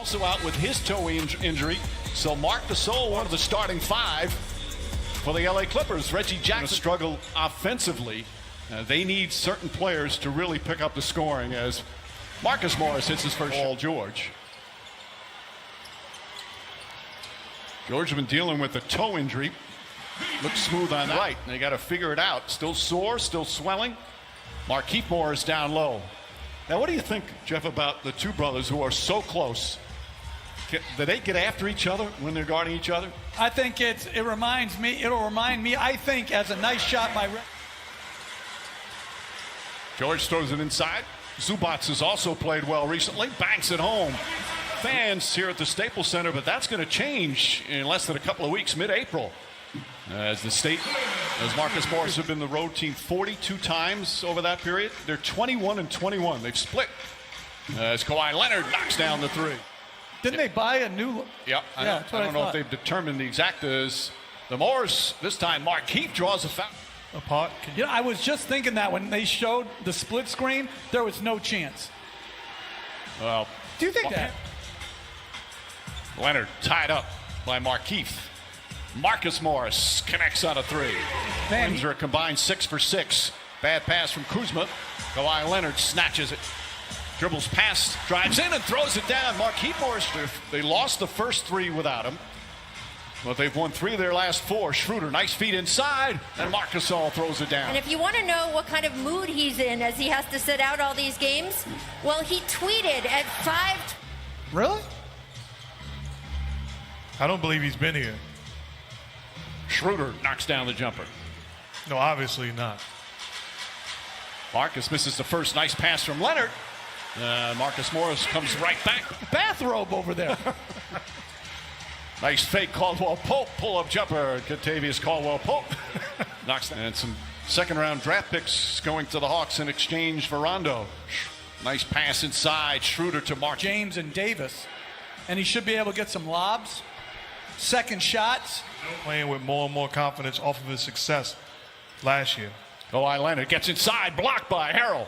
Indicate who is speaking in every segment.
Speaker 1: Also out with his toe injury, so Marc Gasol, one of the starting five for the LA Clippers. Reggie Jackson struggle offensively. They need certain players to really pick up the scoring as Marcus Morris hits his first Paul George. George has been dealing with a toe injury. Looks smooth on that. Right. They got to figure it out. Still sore, still swelling. Markieff Morris down low. Now, what do you think, Jeff, about the two brothers who are so close? Do they get after each other when they're guarding each other?
Speaker 2: I think it'll remind me, I think, as a nice shot by
Speaker 1: George throws it inside. Zubac has also played well recently. Banks it home. Fans here at the Staples Center, but that's going to change in less than a couple of weeks, mid-April. As Marcus Morris have been the road team 42 times over that period. They're 21-21. They've split. As Kawhi Leonard knocks down the three.
Speaker 2: Didn't they buy a new?
Speaker 1: Yep. I don't know if they've determined the exact as the Morris. This time Markieff draws a foul.
Speaker 2: Apart. You know, I was just thinking that when they showed the split screen, there was no chance.
Speaker 1: Well,
Speaker 2: do you think that?
Speaker 1: Leonard tied up by Markieff. Marcus Morris connects on a three. Twins are a combined 6 for 6. Bad pass from Kuzma. Kawhi Leonard snatches it. Dribbles past, drives in and throws it down. Markieff Morris, they lost the first 3 without him. But they've won 3 of their last 4. Schroeder, nice feed inside, and Marc Gasol throws it down.
Speaker 3: And if you want to know what kind of mood he's in as he has to sit out all these games, well, he tweeted at 5.
Speaker 2: Really?
Speaker 4: I don't believe he's been here.
Speaker 1: Schroeder knocks down the jumper.
Speaker 4: No, obviously not.
Speaker 1: Marcus misses the first nice pass from Leonard. Marcus Morris comes right back.
Speaker 2: Bathrobe over there.
Speaker 1: Nice fake Caldwell Pope pull-up jumper. Kentavious Caldwell Pope knocks down. And some second-round draft picks going to the Hawks in exchange for Rondo. Nice pass inside. Schroeder to Mark
Speaker 2: James and Davis, and he should be able to get some lobs, second shots.
Speaker 4: Playing with more and more confidence off of his success last year.
Speaker 1: Kawhi Leonard gets inside, blocked by Harrell.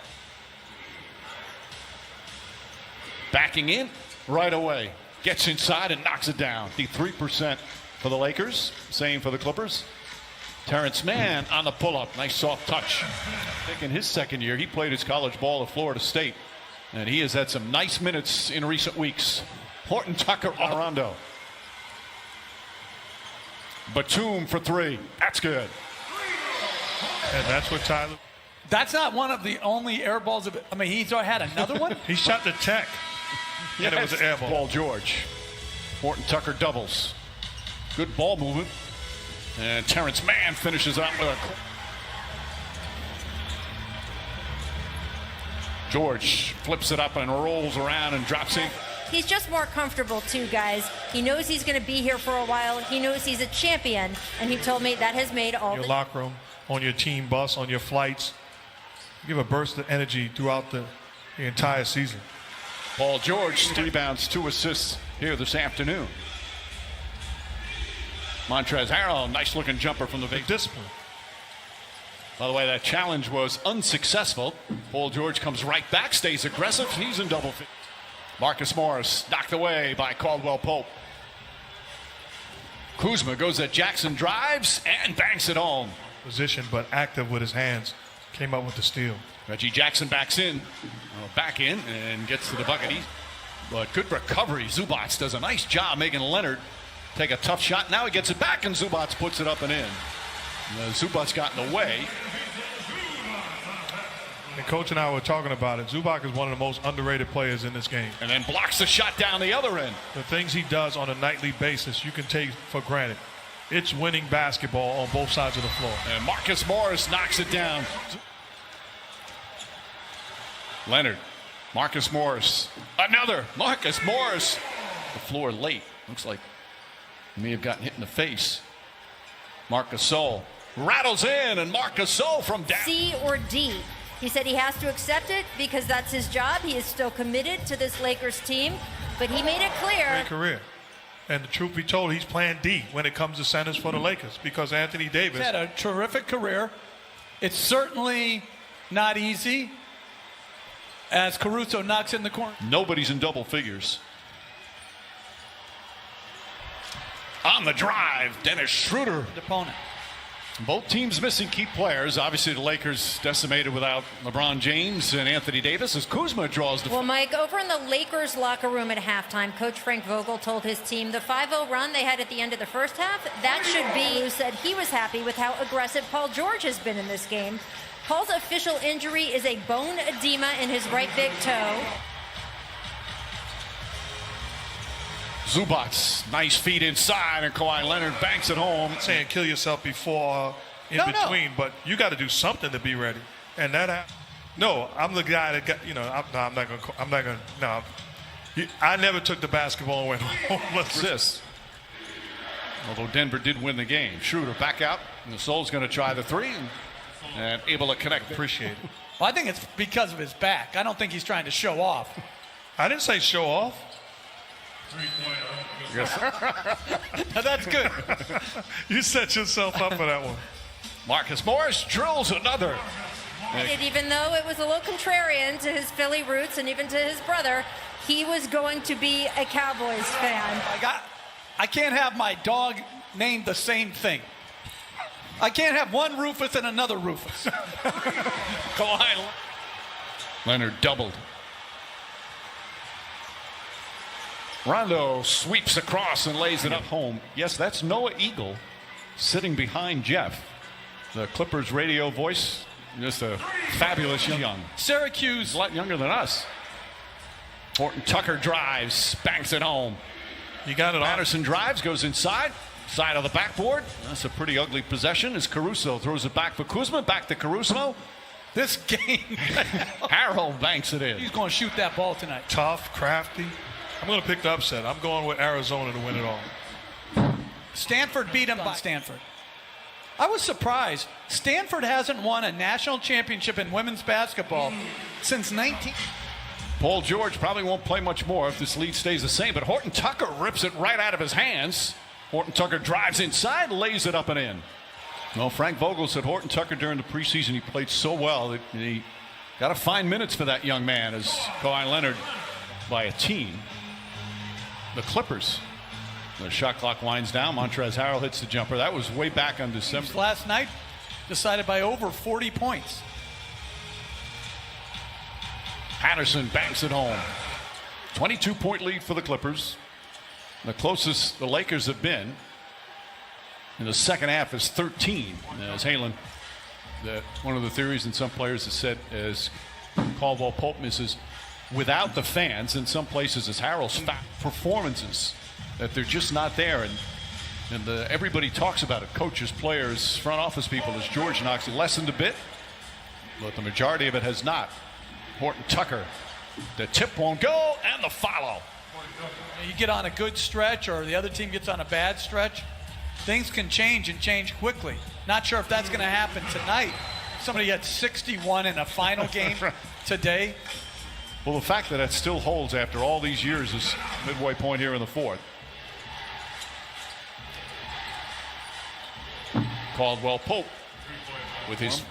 Speaker 1: Backing in right away. Gets inside and knocks it down. 3% for the Lakers. Same for the Clippers. Terrence Mann on the pull-up. Nice soft touch. I think in his second year, he played his college ball at Florida State. And he has had some nice minutes in recent weeks. Horton Tucker on Rondo. Batum for 3. That's good.
Speaker 4: And that's what Tyler.
Speaker 2: That's not one of the only air balls. I mean, he's had another one.
Speaker 4: He shot the tech.
Speaker 1: Yeah,
Speaker 4: and it was an air ball.
Speaker 1: Paul George. Horton Tucker doubles. Good ball movement. And Terrence Mann finishes out with a. George flips it up and rolls around and drops in.
Speaker 3: He's just more comfortable too, guys. He knows he's going to be here for a while. He knows he's a champion, and he told me that has made all
Speaker 4: your locker room, on your team bus, on your flights. Give a burst of energy throughout the entire season.
Speaker 1: Paul George, 3 rebounds, 2 assists here this afternoon. Montrezl Harrell, nice looking jumper from the big
Speaker 4: discipline.
Speaker 1: By the way, that challenge was unsuccessful. Paul George comes right back, stays aggressive. He's in double figures. Marcus Morris knocked away by Caldwell Pope. Kuzma goes at Jackson, drives and banks it home.
Speaker 4: Position but active with his hands. Came up with the steal.
Speaker 1: Reggie Jackson backs in, back in, and gets to the bucket. But good recovery. Zubac does a nice job making Leonard take a tough shot. Now he gets it back, and Zubac puts it up and in. Zubac got in the way.
Speaker 4: And Coach and I were talking about it. Zubac is one of the most underrated players in this game.
Speaker 1: And then blocks the shot down the other end.
Speaker 4: The things he does on a nightly basis, you can take for granted. It's winning basketball on both sides of the floor.
Speaker 1: And Marcus Morris knocks it down. Leonard, Marcus Morris, another Marcus Morris. The floor late. Looks like he may have gotten hit in the face. Marc Gasol rattles in, and Marc Gasol from down.
Speaker 3: C or D. He said he has to accept it because that's his job. He is still committed to this Lakers team, but he made it clear.
Speaker 4: Great career. And the truth be told, he's playing D when it comes to centers for the Lakers because Anthony Davis
Speaker 2: had a terrific career. It's certainly not easy as Caruso knocks in the corner.
Speaker 1: Nobody's in double figures. On the drive, Dennis Schroeder.
Speaker 2: The opponent.
Speaker 1: Both teams missing key players. Obviously, the Lakers decimated without LeBron James and Anthony Davis as Kuzma draws the.
Speaker 3: Well, Mike, over in the Lakers locker room at halftime, Coach Frank Vogel told his team the 5-0 run they had at the end of the first half, that should be. Who said he was happy with how aggressive Paul George has been in this game. Paul's official injury is a bone edema in his right big toe.
Speaker 1: Zubats, nice feed inside, and Kawhi Leonard banks it home.
Speaker 4: I'm saying kill yourself before between, but you got to do something to be ready. And that, no, I'm the guy that got, I'm not gonna. No, I never took the basketball and went home.
Speaker 1: Assist. Although Denver did win the game. Schroeder back out, and the Soul's going to try the three and able to connect.
Speaker 4: Appreciate it.
Speaker 2: Well, I think it's because of his back. I don't think he's trying to show off.
Speaker 4: I didn't say show off.
Speaker 1: Yes.
Speaker 2: That's good.
Speaker 4: You set yourself up for that one.
Speaker 1: Marcus Morris drills another.
Speaker 3: Even though it was a little contrarian to his Philly roots and even to his brother, he was going to be a Cowboys fan.
Speaker 2: I can't have my dog named the same thing. I can't have one Rufus and another Rufus.
Speaker 1: Kawhi Leonard doubled. Rondo sweeps across and lays it up home. Yes, that's Noah Eagle sitting behind Jeff. The Clippers radio voice, just a fabulous young.
Speaker 2: Syracuse.
Speaker 1: A lot younger than us. Horton Tucker drives, banks it home.
Speaker 4: You got it.
Speaker 1: Patterson drives, goes inside, side of the backboard. That's a pretty ugly possession as Caruso throws it back for Kuzma, back to Caruso.
Speaker 2: This game.
Speaker 1: Harold banks it in.
Speaker 2: He's going to shoot that ball tonight.
Speaker 4: Tough, crafty. I'm going to pick the upset. I'm going with Arizona to win it all.
Speaker 2: Stanford beat him by Stanford. I was surprised. Stanford hasn't won a national championship in women's basketball since 19.
Speaker 1: Paul George probably won't play much more if this lead stays the same, but Horton Tucker rips it right out of his hands. Horton Tucker drives inside, lays it up and in. Well, Frank Vogel said Horton Tucker during the preseason, he played so well that he got to find minutes for that young man as Kawhi Leonard by a team. The Clippers. The shot clock winds down. Montrezl Harrell hits the jumper. That was way back on December.
Speaker 2: Last night, decided by over 40 points.
Speaker 1: Patterson banks it home. 22-point lead for the Clippers. The closest the Lakers have been in the second half is 13. As Halen, one of the theories and some players have said as Caldwell Pope misses, without the fans in some places as Harrell's performances, that they're just not there. And everybody talks about it, coaches, players, front office people, as George knocks it lessened a bit, but the majority of it has not. Horton Tucker, the tip won't go, and the follow.
Speaker 2: You get on a good stretch or the other team gets on a bad stretch, things can change and change quickly. Not sure if that's going to happen tonight. Somebody had 61 in a final game today.
Speaker 1: Well, the fact that it still holds after all these years is midway point here in the fourth. Caldwell Pope with his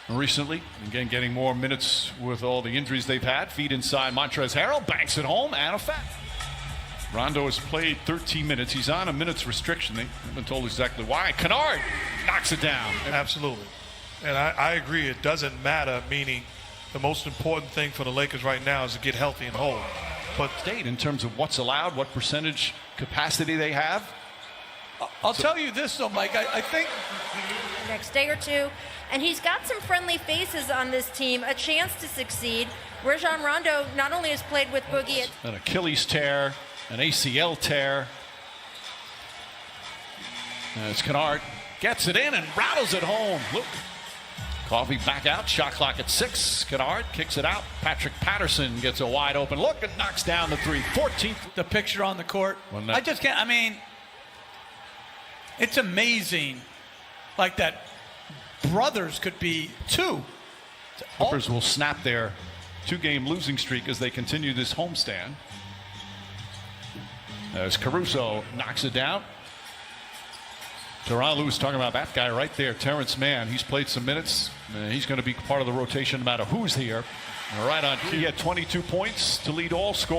Speaker 1: recently, again getting more minutes with all the injuries they've had. Feed inside, Montrezl Harrell banks it home and a foul. Rondo has played 13 minutes. He's on a minutes restriction. They haven't told exactly why. Kennard knocks it down.
Speaker 4: Absolutely. And I agree. It doesn't matter, meaning the most important thing for the Lakers right now is to get healthy and whole.
Speaker 1: But state in terms of what's allowed, what percentage capacity they have.
Speaker 2: I'll tell you this, though, Mike. I think
Speaker 3: next day or two, and he's got some friendly faces on this team, a chance to succeed. Rajon Rondo not only has played with Boogie.
Speaker 1: An Achilles tear, an ACL tear. As Kennard gets it in and rattles it home. Look. Coffee back out, shot clock at 6. Kennard kicks it out. Patrick Patterson gets a wide open look and knocks down the three. 14th.
Speaker 2: The picture on the court. I just can't, it's amazing like that brothers could be two.
Speaker 1: Clippers will snap their 2-game losing streak as they continue this homestand. As Caruso knocks it down. Teron Lewis talking about that guy right there, Terrence Mann. He's played some minutes. He's going to be part of the rotation no matter who's here. Right on. He had 22 points to lead all scorers.